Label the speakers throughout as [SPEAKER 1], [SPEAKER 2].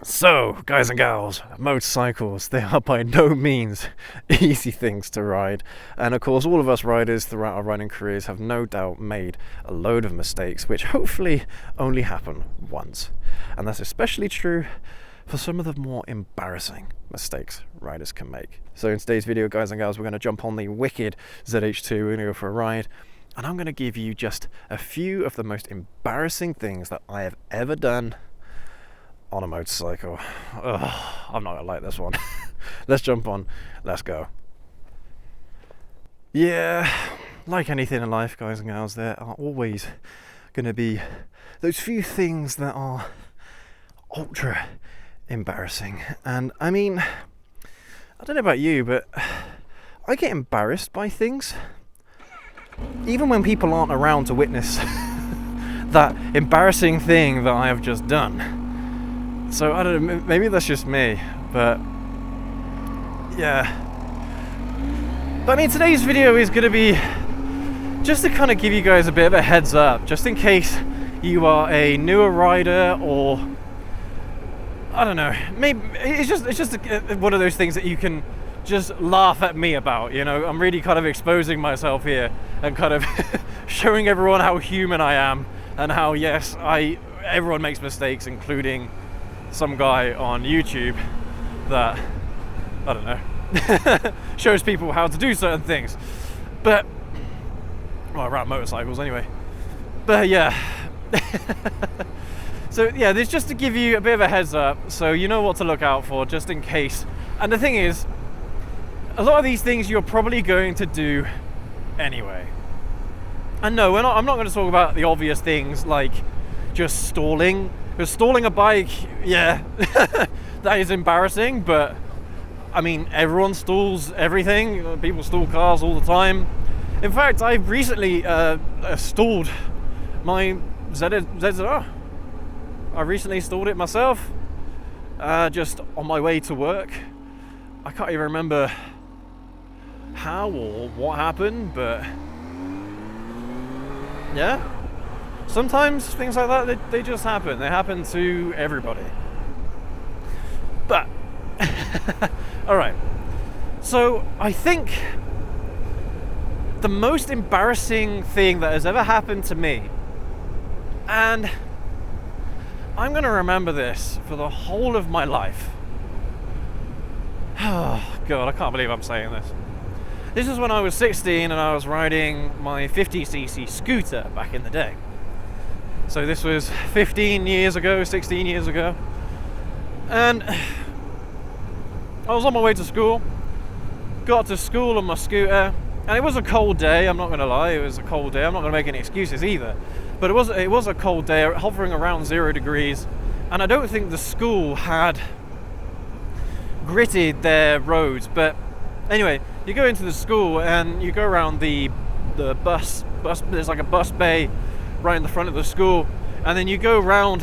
[SPEAKER 1] So, guys and gals, motorcycles, they are by no means easy things to ride. And of course, all of us riders throughout our riding careers have no doubt made a load of mistakes, which hopefully only happen once. And that's especially true for some of the more embarrassing mistakes riders can make. So in today's video, guys and gals, we're going to jump on the wicked ZH2, we're going to go for a ride, and I'm going to give you just a few of the most embarrassing things that I have ever done on a motorcycle. Ugh, I'm not gonna like this one. Let's jump on, let's go. Yeah, like anything in life, guys and gals, there are always gonna be those few things that are ultra embarrassing. And I mean, I don't know about you, but I get embarrassed by things even when people aren't around to witness that embarrassing thing that I have just done. So I don't know, maybe that's just me, but yeah. But I mean, today's video is going to be just to kind of give you guys a bit of a heads up, just in case you are a newer rider, or I don't know, maybe it's just one of those things that you can just laugh at me about, you know. I'm really kind of exposing myself here and kind of showing everyone how human I am, and how, yes, everyone makes mistakes, including some guy on YouTube that, I don't know, shows people how to do certain things. But, well, around motorcycles anyway. But yeah. So yeah, this just to give you a bit of a heads up, so you know what to look out for, just in case. And the thing is, a lot of these things you're probably going to do anyway. And no, I'm not going to talk about the obvious things like just stalling. Because stalling a bike, yeah, that is embarrassing, but I mean, everyone stalls everything. People stall cars all the time. In fact, I recently stalled my ZR. I recently stalled it myself, just on my way to work. I can't even remember how or what happened, but yeah. Sometimes things like that, they just happen. They happen to everybody. But, alright. So, I think the most embarrassing thing that has ever happened to me, and I'm going to remember this for the whole of my life. Oh, God, I can't believe I'm saying this. This is when I was 16 and I was riding my 50cc scooter back in the day. So this was 15 years ago, 16 years ago. And I was on my way to school. Got to school on my scooter. And it was a cold day, I'm not going to lie. It was a cold day. I'm not going to make any excuses either. But it was a cold day, hovering around 0 degrees. And I don't think the school had gritted their roads. But anyway, you go into the school and you go around the bus. There's like a bus bay right in the front of the school, and then you go around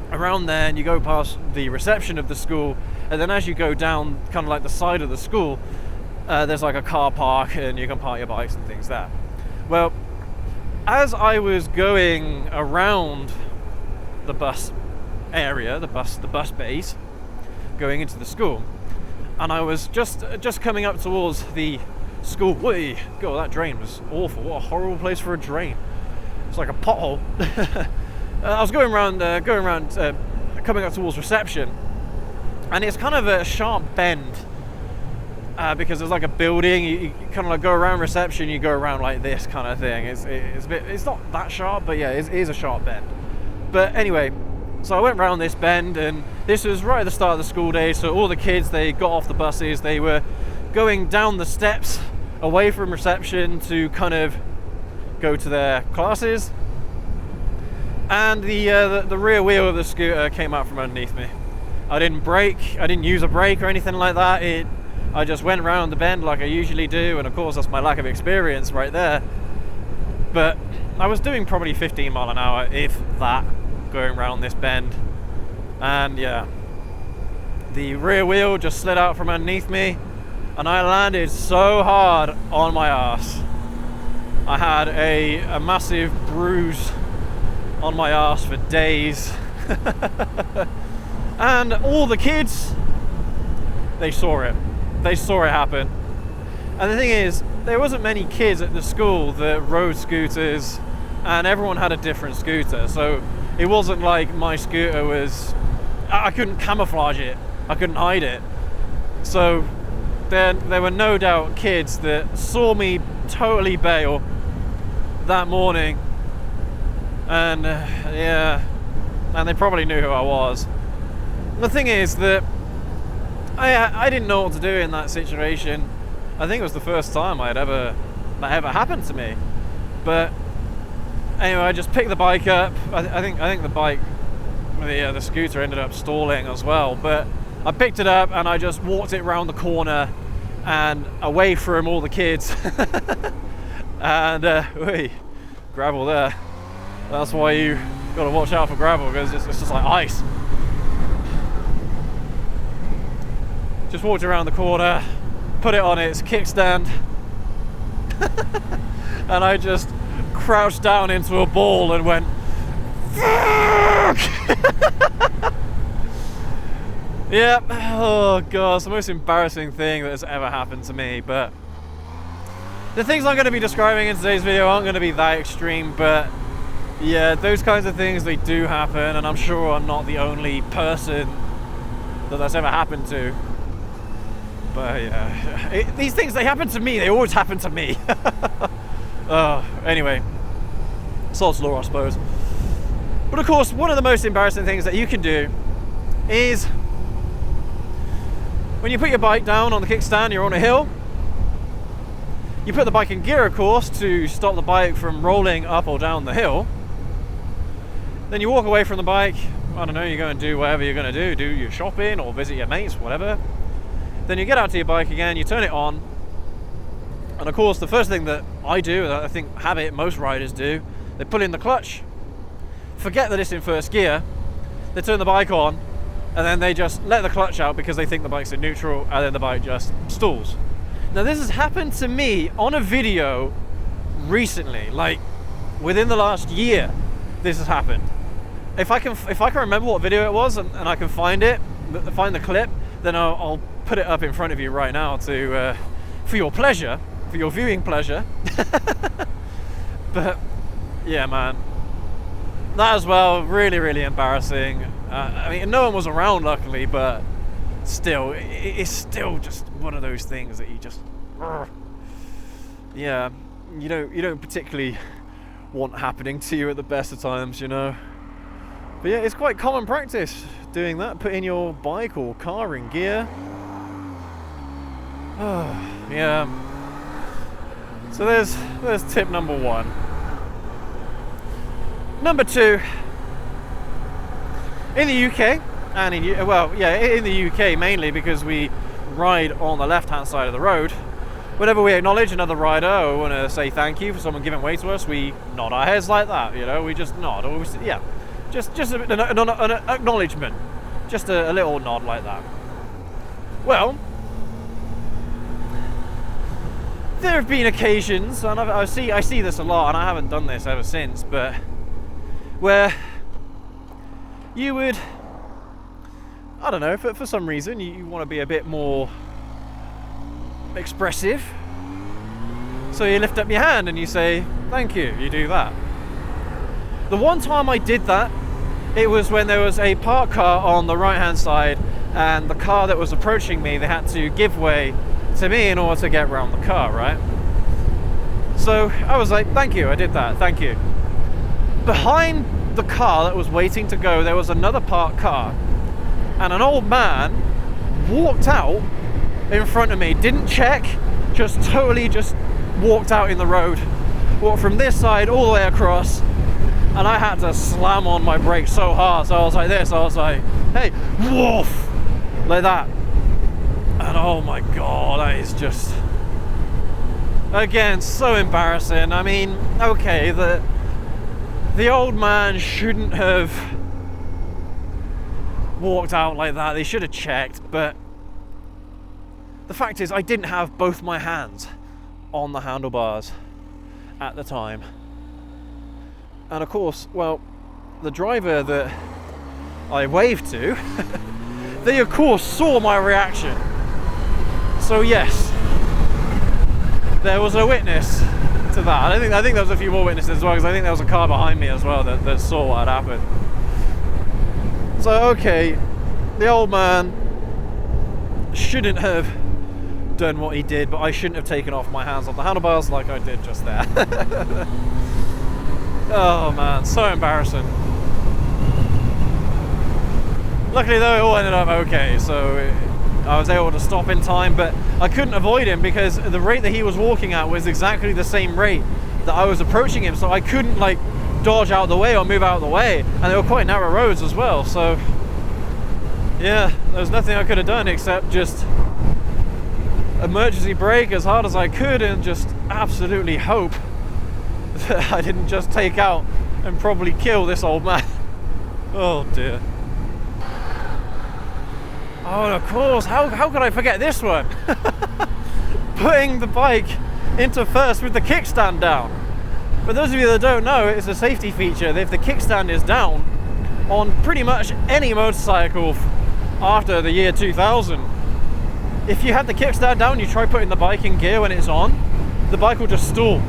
[SPEAKER 1] there and you go past the reception of the school, and then as you go down kind of like the side of the school, there's like a car park and you can park your bikes and things there. Well, as I was going around the bus area, the bus bays, going into the school, and I was just coming up towards the school. Whee! God, that drain was awful. What a horrible place for a drain. It's like a pothole. I was going around, coming up towards reception, and it's kind of a sharp bend because there's like a building. You kind of like go around reception, you go around like this kind of thing. It's a bit. It's not that sharp, but yeah, it is a sharp bend. But anyway, so I went around this bend, and this was right at the start of the school day. So all the kids, they got off the buses. They were going down the steps away from reception to kind of go to their classes, and the rear wheel of the scooter came out from underneath me. I didn't brake, I didn't use a brake or anything like that. I just went around the bend like I usually do, and of course that's my lack of experience right there. But I was doing probably 15 mile an hour, if that, going around this bend, and yeah, the rear wheel just slid out from underneath me, and I landed so hard on my ass. I had a massive bruise on my ass for days. And all the kids, they saw it. They saw it happen. And the thing is, there wasn't many kids at the school that rode scooters, and everyone had a different scooter. So it wasn't like my scooter was, I couldn't camouflage it, I couldn't hide it. So there were no doubt kids that saw me totally bail that morning, and and they probably knew who I was. The thing is that I didn't know what to do in that situation. I think it was the first time that ever happened to me. But anyway, I just picked the bike up. I think the bike, the scooter ended up stalling as well. But I picked it up and I just walked it around the corner and away from all the kids. And gravel there. That's why you got to watch out for gravel, because it's just like ice. Just walked around the corner, put it on its kickstand, and I just crouched down into a ball and went, fuck! Yep. Oh god, it's the most embarrassing thing that has ever happened to me. But the things I'm going to be describing in today's video aren't going to be that extreme, but yeah, those kinds of things, they do happen, and I'm sure I'm not the only person that that's ever happened to. But yeah, these things, they happen to me, they always happen to me. Anyway, sod's law, I suppose. But of course, one of the most embarrassing things that you can do is when you put your bike down on the kickstand, you're on a hill, you put the bike in gear, of course, to stop the bike from rolling up or down the hill. Then you walk away from the bike. I don't know, you go and do whatever you're going to do your shopping or visit your mates, whatever. Then you get out to your bike again, you turn it on, and of course the first thing that I do, that I think habit most riders do, they pull in the clutch, forget that it's in first gear, they turn the bike on, and then they just let the clutch out because they think the bike's in neutral, and then the bike just stalls. Now this has happened to me on a video recently, like within the last year this has happened. If I can remember what video it was and I can find the clip, then I'll put it up in front of you right now to for your pleasure, for your viewing pleasure. But yeah, man, that as well, really, really embarrassing. I mean, no one was around, luckily, but still, it's still just one of those things that you just, yeah, you don't particularly want happening to you at the best of times, you know. But yeah, it's quite common practice doing that, putting your bike or car in gear. Yeah. So there's tip number one. Number two, in the UK, and in the UK mainly because we ride on the left-hand side of the road, whenever we acknowledge another rider or want to say thank you for someone giving way to us, we nod our heads like that, you know, we just nod, or just an acknowledgement, just a little nod like that. Well, there have been occasions, and I see this a lot, and I haven't done this ever since, but where you would, I don't know, for some reason you want to be a bit more expressive, so you lift up your hand and you say thank you. You do that. The one time I did that, it was when there was a parked car on the right hand side, and the car that was approaching me, they had to give way to me in order to get around the car, right? So I was like, thank you, I did that, thank you. Behind the car that was waiting to go, there was another parked car, and an old man walked out in front of me, didn't check, just totally just walked out in the road, walked from this side all the way across, and I had to slam on my brakes so hard, so I was like this, I was like, hey, woof, like that. And oh my god, that is just, again, so embarrassing. I mean, okay, the old man shouldn't have walked out like that, they should have checked, but the fact is I didn't have both my hands on the handlebars at the time. And of course, well, the driver that I waved to, they of course saw my reaction. So yes, there was a witness to that. I think there was a few more witnesses as well, because I think there was a car behind me as well that saw what had happened. So okay, the old man shouldn't have done what he did, but I shouldn't have taken off my hands off the handlebars like I did just there. Oh man, so embarrassing. Luckily though, it all ended up okay, so I was able to stop in time, but I couldn't avoid him because the rate that he was walking at was exactly the same rate that I was approaching him, so I couldn't like dodge out of the way or move out of the way, and they were quite narrow roads as well, so yeah, there was nothing I could have done except just emergency brake as hard as I could and just absolutely hope that I didn't just take out and probably kill this old man. Oh dear. Oh, and of course, how could I forget this one? Putting the bike into first with the kickstand down. For those of you that don't know, it's a safety feature that if the kickstand is down on pretty much any motorcycle after the year 2000, if you had the kickstand down, you try putting the bike in gear when it's on, the bike will just stall.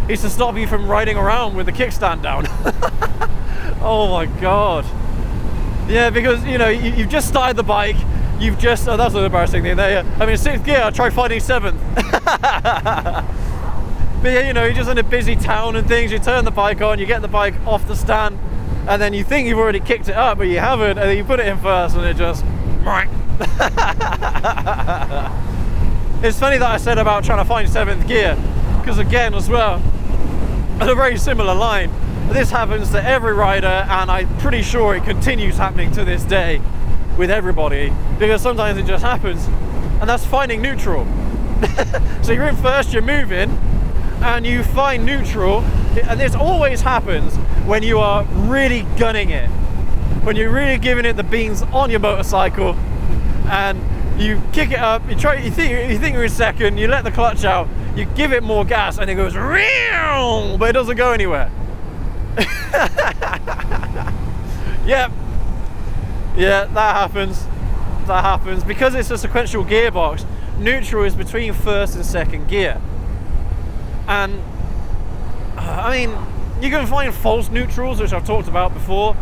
[SPEAKER 1] It's to stop you from riding around with the kickstand down. Oh my god. Yeah, because you know, you've just started the bike, you've just, oh, that's an embarrassing thing there. I mean, 6th gear, I try finding 7th. But yeah, you know, you're just in a busy town and things, you turn the bike on, you get the bike off the stand, and then you think you've already kicked it up, but you haven't, and then you put it in first and it just... It's funny that I said about trying to find 7th gear, because again as well, on a very similar line, this happens to every rider, and I'm pretty sure it continues happening to this day with everybody, because sometimes it just happens, and that's finding neutral. So you're in first, you're moving, and you find neutral, and this always happens when you are really gunning it, when you're really giving it the beans on your motorcycle, and you kick it up, you think you're in second, you let the clutch out, you give it more gas, and it goes real, but it doesn't go anywhere. Yep. Yeah, that happens because it's a sequential gearbox. Neutral is between first and second gear, and I mean, you can find false neutrals, which I've talked about before.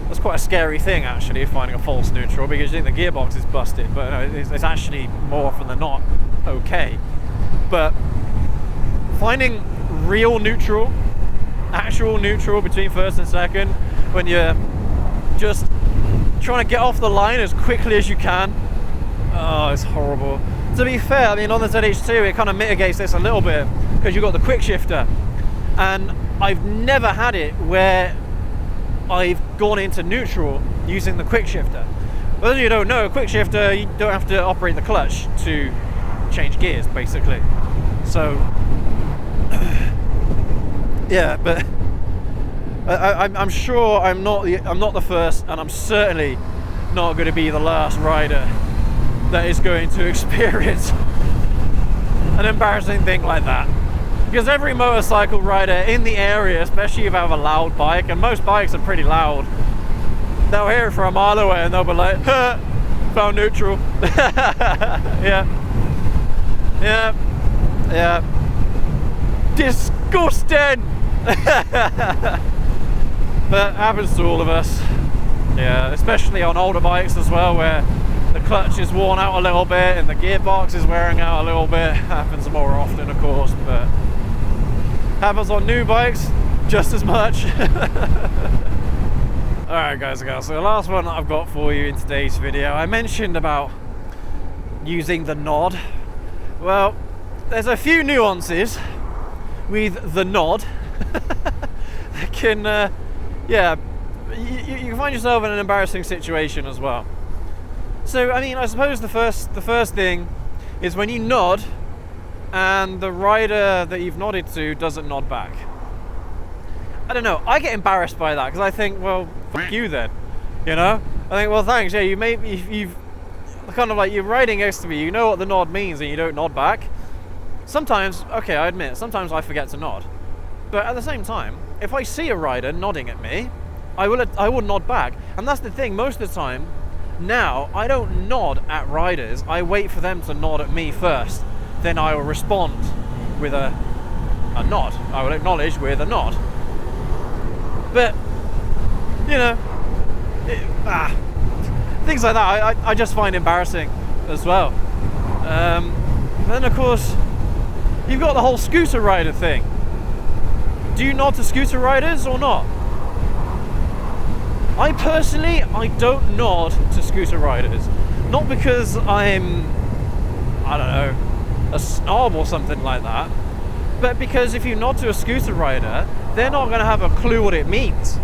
[SPEAKER 1] That's quite a scary thing, actually, finding a false neutral, because you think the gearbox is busted, but no, it's actually more often than not okay. But finding real neutral, actual neutral between first and second, when you're just trying to get off the line as quickly as you can, oh, it's horrible. To be fair, I mean, on the ZH2 it kind of mitigates this a little bit because you've got the quick shifter, and I've never had it where I've gone into neutral using the quick shifter. But as you don't know, quick shifter, you don't have to operate the clutch to change gears, basically. So yeah, but I'm sure I'm not the first, and I'm certainly not going to be the last rider that is going to experience an embarrassing thing like that. Because every motorcycle rider in the area, especially if you have a loud bike, and most bikes are pretty loud, they'll hear it from a mile away and they'll be like, found neutral. Yeah. Disgusting. But it happens to all of us. Yeah, especially on older bikes as well, where the clutch is worn out a little bit and the gearbox is wearing out a little bit. Happens more often, of course, but happens on new bikes just as much. Alright guys and girls, so the last one that I've got for you in today's video, I mentioned about using the nod. Well, there's a few nuances with the nod that can, yeah, you can find yourself in an embarrassing situation as well. So, I mean, I suppose the first thing is when you nod and the rider that you've nodded to doesn't nod back. I don't know, I get embarrassed by that because I think, well, fuck you then, you know? I think, well, thanks, yeah, you've kind of like, you're riding next to me, you know what the nod means and you don't nod back. Sometimes, okay, I admit, sometimes I forget to nod. But at the same time, if I see a rider nodding at me, I will nod back. And that's the thing, most of the time, now, I don't nod at riders, I wait for them to nod at me first. Then I will respond with a nod. I will acknowledge with a nod. But, you know, things like that I just find embarrassing as well. Then of course, you've got the whole scooter rider thing. Do you nod to scooter riders or not? I personally, I don't nod to scooter riders. Not because I'm, I don't know, a snob or something like that, but because if you nod to a scooter rider, they're not going to have a clue what it means.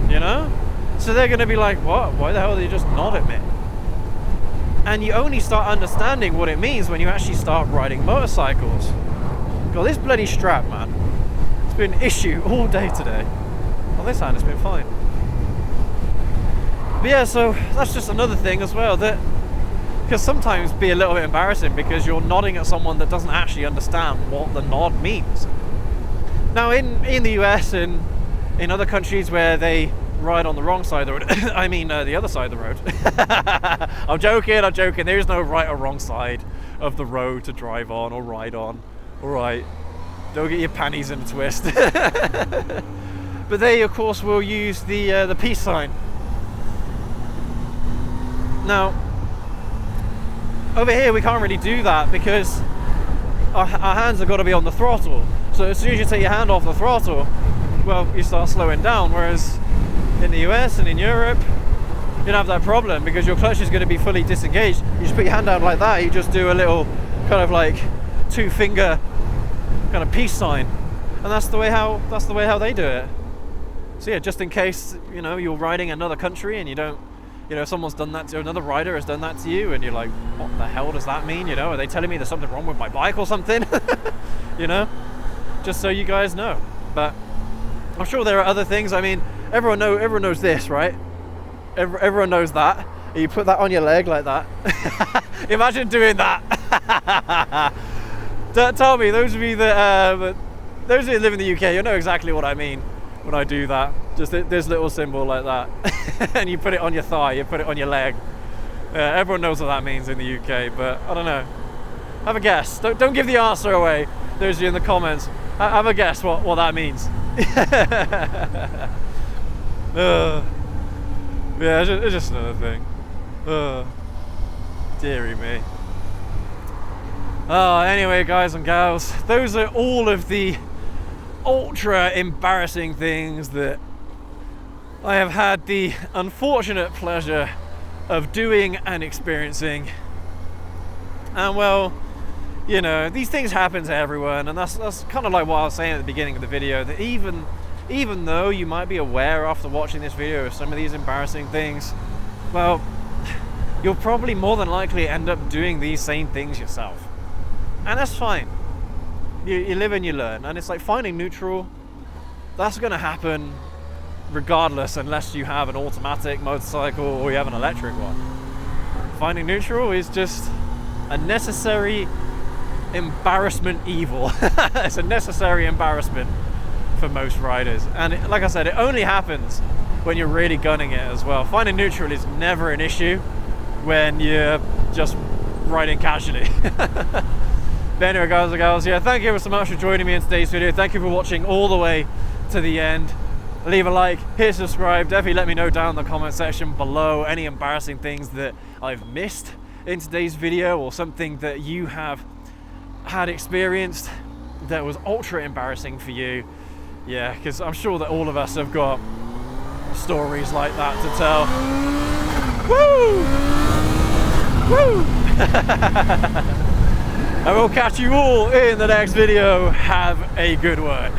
[SPEAKER 1] You know? So they're going to be like, what? Why the hell did you just nod at me? And you only start understanding what it means when you actually start riding motorcycles. God, this bloody strap, man. It's been an issue all day today. On this hand, it's been fine. But yeah, so that's just another thing as well, that can sometimes be a little bit embarrassing because you're nodding at someone that doesn't actually understand what the nod means. Now, in the US and in other countries where they ride on the wrong side of the road, I mean the other side of the road. I'm joking. There is no right or wrong side of the road to drive on or ride on. All right, don't get your panties in a twist. But they, of course, will use the peace sign. Now, over here we can't really do that because our hands have got to be on the throttle. So as soon as you take your hand off the throttle, well, you start slowing down. Whereas in the US and in Europe, you don't have that problem because your clutch is going to be fully disengaged. You just put your hand down like that. You just do a little kind of like 2-finger kind of peace sign, and that's the way how they do it. So yeah, just in case, you know, you're riding another country and you don't, you know, someone's done that to another rider has done that to you, and you're like, what the hell does that mean? You know, are they telling me there's something wrong with my bike or something? You know, just so you guys know. But I'm sure there are other things. I mean, everyone knows this, right? Everyone knows that. You put that on your leg like that. Imagine doing that. Tell me, those of you that those who live in the UK, you'll know exactly what I mean when I do that. Just this little symbol like that, and you put it on your thigh, you put it on your leg. Everyone knows what that means in the UK, but I don't know. Have a guess. Don't give the answer away. Those of you in the comments, have a guess what that means. Yeah, it's just another thing. Deary me. Anyway, guys and gals, those are all of the ultra embarrassing things that I have had the unfortunate pleasure of doing and experiencing. And well, you know, these things happen to everyone, and that's kind of like what I was saying at the beginning of the video, that even though you might be aware after watching this video of some of these embarrassing things, well, you'll probably more than likely end up doing these same things yourself. And that's fine. You live and you learn, and it's like finding neutral. That's going to happen regardless, unless you have an automatic motorcycle or you have an electric one. Finding neutral is just a necessary embarrassment evil. It's a necessary embarrassment for most riders, and like I said, it only happens when you're really gunning it as well. Finding neutral is never an issue when you're just riding casually. But anyway, guys and gals, yeah, thank you ever so much for joining me in today's video. Thank you for watching all the way to the end. Leave a like, hit subscribe, definitely let me know down in the comment section below any embarrassing things that I've missed in today's video, or something that you have had experienced that was ultra embarrassing for you. Yeah, because I'm sure that all of us have got stories like that to tell. Woo! Woo! I will catch you all in the next video. Have a good one.